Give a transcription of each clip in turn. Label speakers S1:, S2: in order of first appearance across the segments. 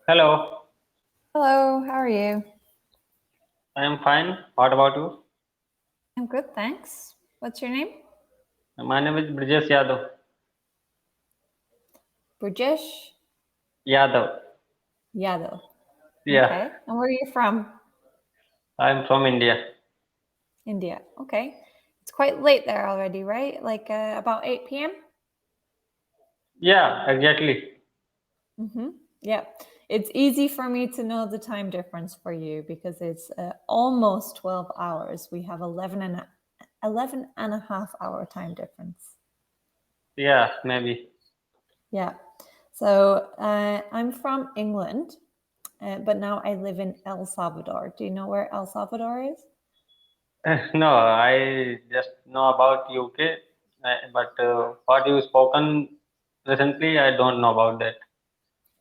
S1: Hello,
S2: Hello, how are you?
S1: I am fine. What about you?
S2: I'm good, thanks. What's your name?
S1: My name is Brijesh Yadav.
S2: Burjesh
S1: Yadav.
S2: Yadav.
S1: Yeah,
S2: Okay. And where are you from?
S1: I am from India.
S2: India. Okay. It's quite late there already, right? Like about 8 p.m.?
S1: Yeah, exactly.
S2: Mm-hmm. Yeah. It's easy for me to know the time difference for you because it's almost 12 hours. We have 11 and a half hour time difference.
S1: Yeah, maybe.
S2: Yeah. So I'm from England, but now I live in El Salvador. Do you know where El Salvador is?
S1: No, I just know about UK, but what you spoken recently, I don't know about that.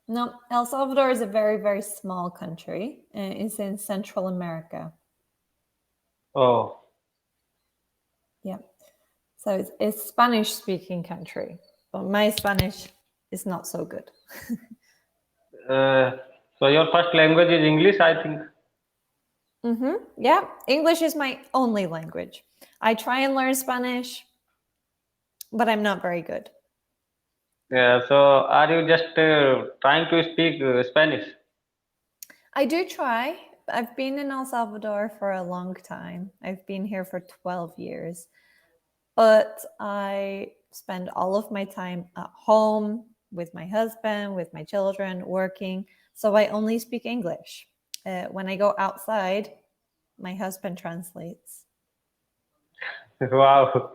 S2: No, El Salvador is a very, very small country. It's in Central America.
S1: Oh,
S2: Yeah. So it's a Spanish speaking country. But my Spanish is not so good.
S1: uh, so your first language is English, I think.
S2: Yeah. English is my only language. I try and learn Spanish, but I'm not very good.
S1: Yeah, so are you just trying to speak Spanish?
S2: I do try. I've been in El Salvador for a long time. I've been here for 12 years. But I spend all of my time at home with my husband, with my children, working. So I only speak English. When I go outside, my husband translates.
S1: Wow.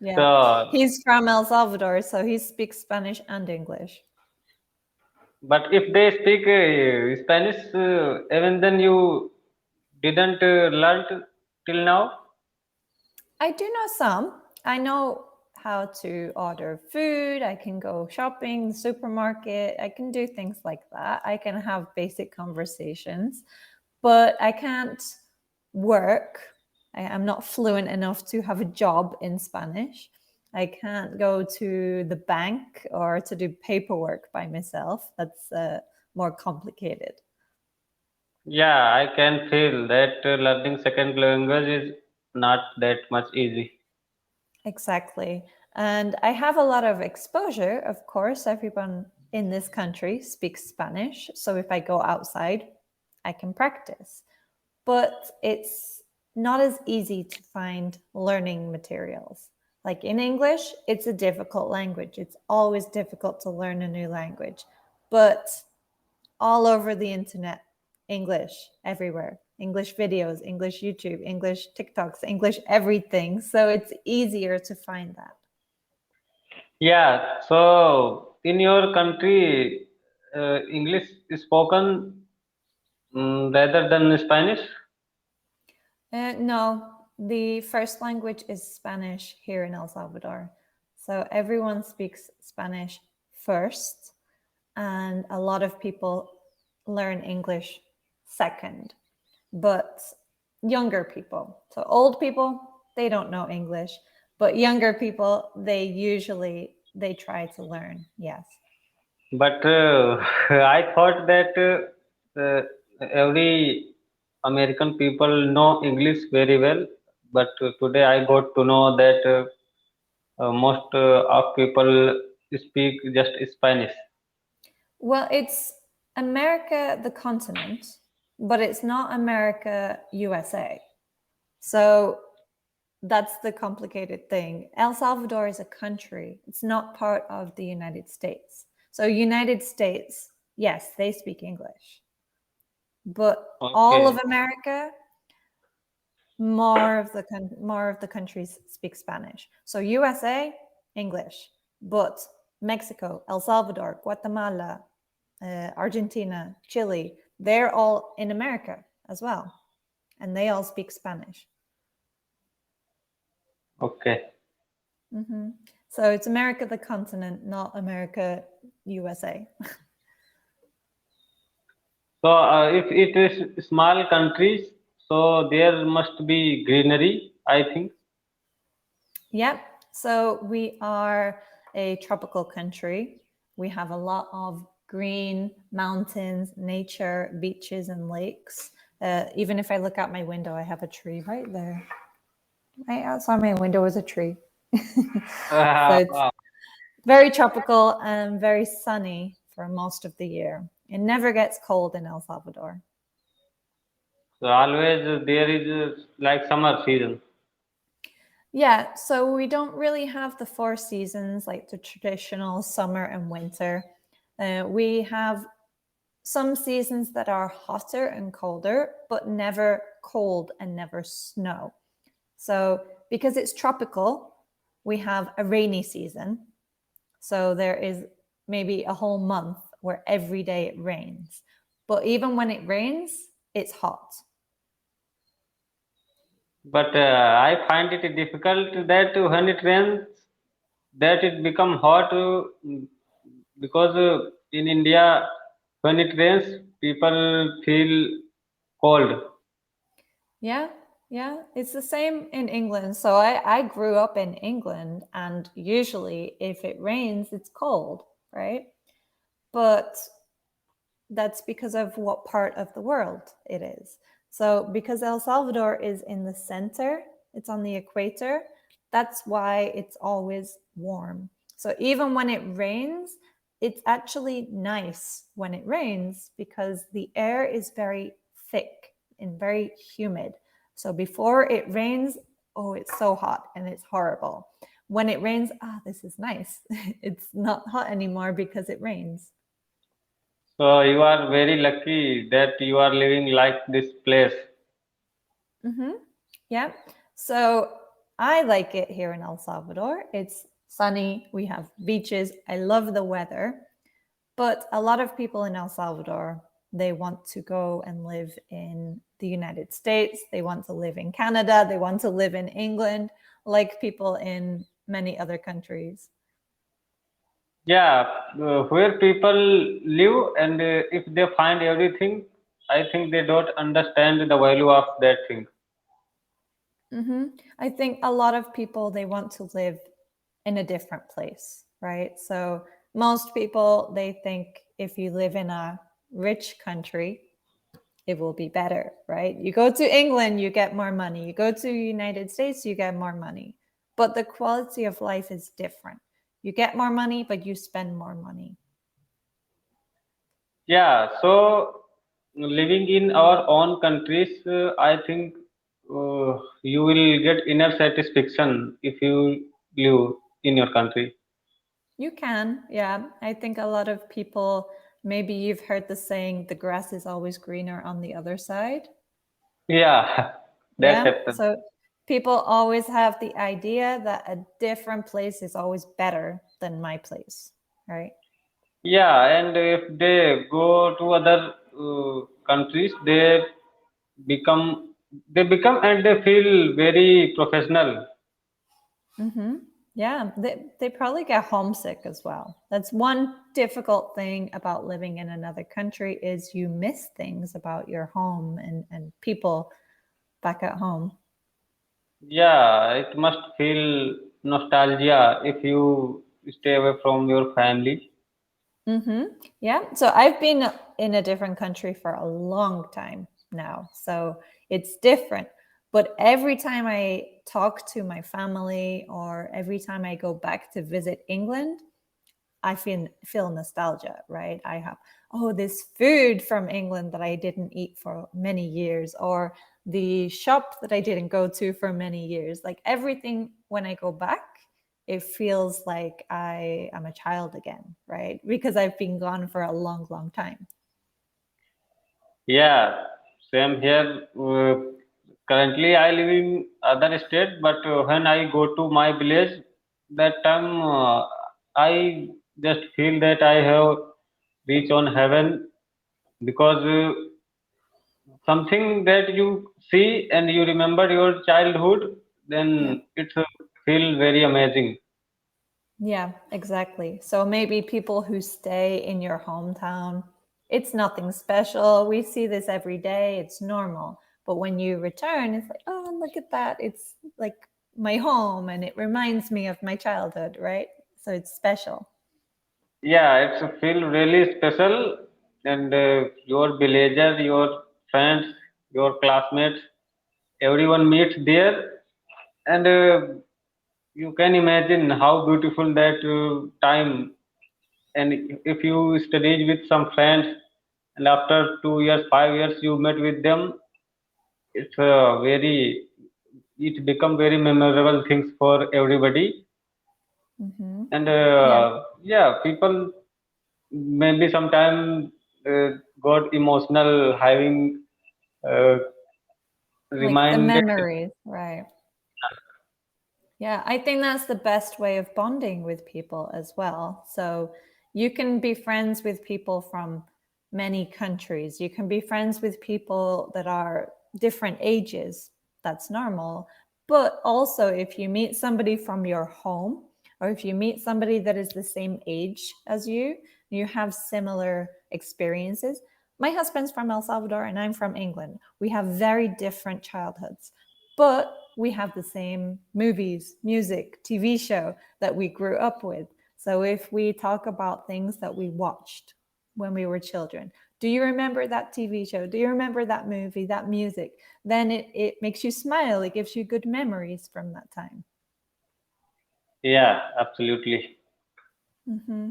S2: Yeah.
S1: So,
S2: He's from El Salvador, so he speaks Spanish and English.
S1: but if they speak Spanish, even then you didn't learn till now?
S2: I do know some. I know how to order food. I can go shopping, supermarket. I can do things like that. I can have basic conversations, but I can't work. I'm not fluent enough to have a job in Spanish. I can't go to the bank or to do paperwork by myself. That's more complicated.
S1: Yeah, I can feel that learning second language is not that much easy.
S2: Exactly. And I have a lot of exposure. Of course, everyone in this country speaks Spanish. So if I go outside, I can practice. But it's not as easy to find learning materials. Like in English, it's a difficult language. It's always difficult to learn a new language. But all over the internet, English everywhere. English videos, English YouTube, English TikToks, English everything. So it's easier to find that.
S1: Yeah, so in your country, English is spoken rather than Spanish?
S2: No, the first language is Spanish here in El Salvador. So everyone speaks Spanish first, and a lot of people learn English second. But younger people, so old people, they don't know English, but younger people, they try to learn. Yes.
S1: But I thought that every American people know English very well. But today I got to know that most of people speak just Spanish.
S2: Well, it's America, the continent, but it's not America, USA. So that's the complicated thing. El Salvador is a country, it's not part of the United States. So, United States, yes, they speak English, but all of
S1: Okay,
S2: America, more of the countries speak Spanish. So, USA, English, but Mexico, El Salvador, Guatemala, Argentina, Chile, they're all in America as well, and they all speak Spanish.
S1: okay.
S2: So it's America, the continent, not America, USA.
S1: So if it is small countries, so there must be greenery, I think.
S2: Yep. So we are a tropical country. We have a lot of green, mountains, nature, beaches, and lakes. Even if I look out my window, I have a tree right there. Right outside my window is a tree. So it's
S1: Wow.
S2: very tropical and very sunny for most of the year. It never gets cold in El Salvador.
S1: So always there is like summer season.
S2: Yeah, so we don't really have the four seasons like the traditional summer and winter. We have some seasons that are hotter and colder, but never cold and never snow. So, because it's tropical, we have a rainy season. So, there is maybe a whole month where every day it rains. But even when it rains, it's hot.
S1: But I find it difficult that when it rains, that it become hot because in India, when it rains, people feel cold.
S2: Yeah, yeah, it's the same in England. So I grew up in England, and usually if it rains, it's cold, right? But that's because of what part of the world it is. So, because El Salvador is in the center, it's on the equator, that's why it's always warm. So, even when it rains, it's actually nice when it rains because the air is very thick and very humid. So, before it rains, oh, it's so hot and it's horrible. When it rains, this is nice. It's not hot anymore because it rains.
S1: So you are very lucky that you are living like this place.
S2: Mm-hmm. Yeah. So I like it here in El Salvador. It's sunny. We have beaches. I love the weather. But a lot of people in El Salvador, they want to go and live in the United States. They want to live in Canada. They want to live in England, like people in many other countries.
S1: Yeah, where people live and if they find everything, I think they don't understand the value of that thing.
S2: Mm-hmm. I think a lot of people, they want to live in a different place, right? So most people, they think if you live in a rich country, it will be better, right? You go to England, you get more money. You go to the United States, you get more money. But the quality of life is different. You get more money, but you spend more money.
S1: Yeah, so living in our own countries, I think you will get inner satisfaction if you live in your country.
S2: You can, yeah. I think a lot of people, maybe you've heard the saying, the grass is always greener on the other side.
S1: Yeah, that
S2: Yeah.
S1: happens.
S2: So people always have the idea that a different place is always better than my place, right?
S1: Yeah, and if they go to other countries, become become and they feel very professional.
S2: Mm-hmm. Yeah, they probably get homesick as well. That's one difficult thing about living in another country is you miss things about your home and people back at home.
S1: Yeah, it must feel nostalgia if you stay away from your family.
S2: Mm-hmm. Yeah. So I've been in a different country for a long time now. So it's different. But every time I talk to my family or every time I go back to visit England, I feel nostalgia, right? I have, oh, this food from England that I didn't eat for many years, or the shop that I didn't go to for many years. Like everything when I go back, it feels like I am a child again, right? Because I've been gone for a long, long time.
S1: Yeah, same here. Currently, I live in other state, but when I go to my village, that time I just feel that I have reached on heaven because something that you see and you remember your childhood,
S2: Yeah.
S1: then it feel very amazing.
S2: Yeah, exactly. So maybe people who stay in your hometown, it's nothing special. We see this every day, it's normal. But when you return, it's like, oh, look at that. It's like my home and it reminds me of my childhood, right? So it's special.
S1: Yeah, it's feel really special, and your villager, your friends, your classmates, everyone meets there, and you can imagine how beautiful that time. And if you studied with some friends, and after 2 years, 5 years, you met with them, it's very, it become very memorable things for everybody.
S2: Hmm.
S1: And
S2: Yeah,
S1: yeah, people maybe sometime uh, got emotional having uh,
S2: like the
S1: reminded.
S2: memories, right? Yeah, I think that's the best way of bonding with people as well. So you can be friends with people from many countries. You can be friends with people that are different ages. That's normal. But also, if you meet somebody from your home, or if you meet somebody that is the same age as you have similar experiences. My husband's from El Salvador and I'm from England. We have very different childhoods, but we have the same movies, music, TV show that we grew up with. So if we talk about things that we watched when we were children, do you remember that TV show? Do you remember that movie, that music? Then it makes you smile. It gives you good memories from that time.
S1: Yeah, absolutely.
S2: Hmm.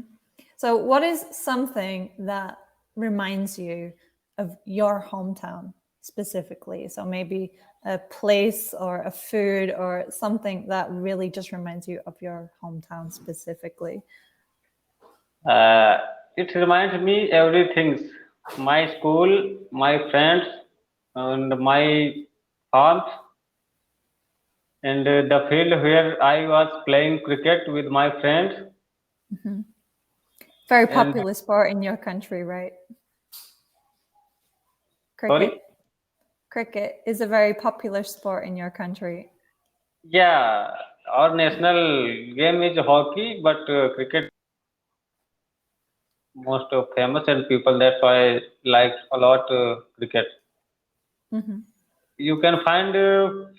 S2: So, what is something that reminds you of your hometown specifically? So, maybe a place or a food or something that really just reminds you of your hometown specifically.
S1: Uh, it reminds me everything. My school, my friends, and my farms, and the field where I was playing cricket with my friends.
S2: Mhm. Very
S1: And
S2: popular sport in your country, right?
S1: sorry,
S2: Cricket. Cricket is a very popular sport in your country.
S1: yeah, our national game is hockey, but cricket most famous and people. That's why I like a lot cricket.
S2: Hmm.
S1: You can find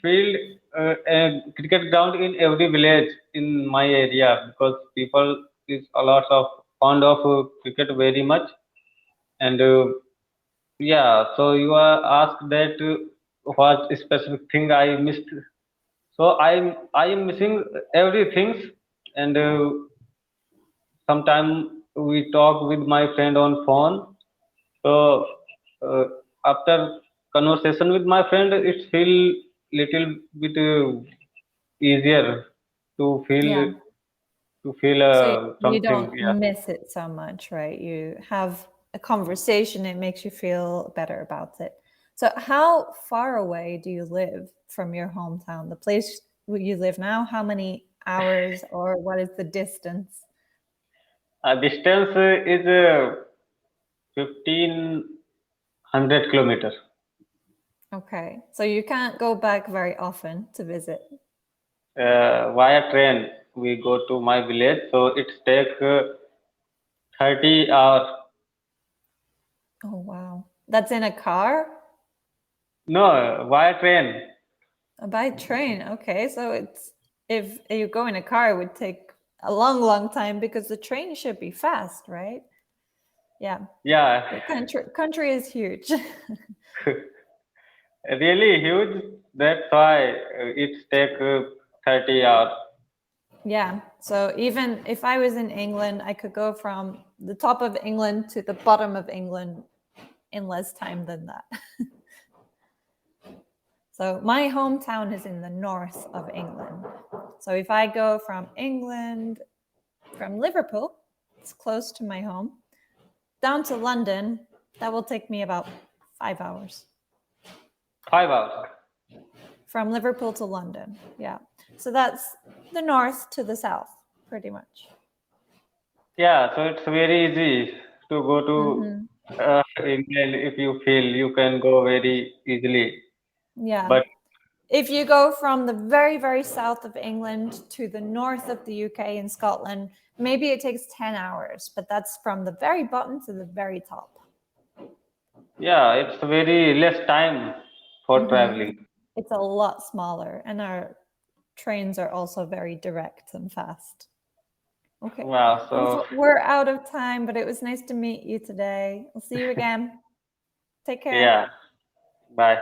S1: field a cricket ground in every village in my area because people is a lot of fond of cricket very much. And yeah, so you are asked that what specific thing I missed. So I am missing everything, and sometime we talk with my friend on phone. So uh, after conversation with my friend, it feel little bit easier to feel
S2: Yeah. So you
S1: something.
S2: don't
S1: Yeah,
S2: miss it so much, right? You have a conversation, it makes you feel better about it. So, how far away do you live from your hometown, the place where you live now? How many hours or what is the distance?
S1: distance is 1,500 kilometers
S2: Okay. So, you can't go back very often to visit.
S1: via train. We go to my village, so it take 30 hours.
S2: Oh, wow. That's in a car?
S1: No, via train.
S2: By train. Okay. So, it's if you go in a car, it would take a long, long time because the train should be fast, right? Yeah.
S1: Yeah,
S2: The country is huge.
S1: really huge. That's why it take 30 hours.
S2: Yeah. So even if I was in England, I could go from the top of England to the bottom of England in less time than that. So my hometown is in the north of England. So if I go from England, from Liverpool, it's close to my home, down to London, that will take me about 5 hours.
S1: 5 hours.
S2: From Liverpool to London. Yeah. So that's the north to the south, pretty much.
S1: Yeah, so it's very easy to go to
S2: Hmm.
S1: England if you feel you can go very easily.
S2: Yeah.
S1: But
S2: If you go from the very, very south of England to the north of the UK and Scotland, maybe it takes 10 hours, but that's from the very bottom to the very top.
S1: yeah, it's very less time for
S2: Hmm.
S1: traveling.
S2: It's a lot smaller, and our trains are also very direct and fast. Okay.
S1: Wow. So
S2: We're out of time, but it was nice to meet you today. I'll see you again. Take care.
S1: yeah. Bye.